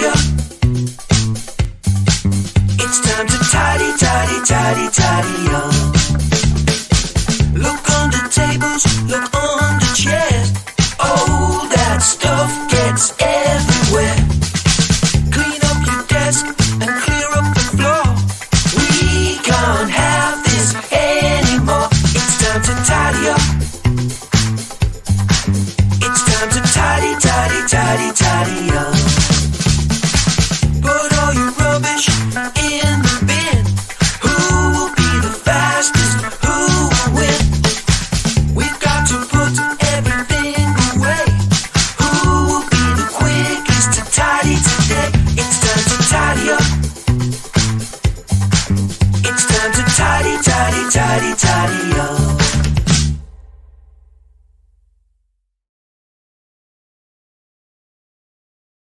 tidy up. It's time to tidy, tidy, tidy, tidy up. Look under tables, look under chairs. Oh, that stuff gets everywhere. Clean up your desk and clear up the floor. We can't have this anymore. It's time to tidy up. It's time to tidy, tidy, tidy, tidy up.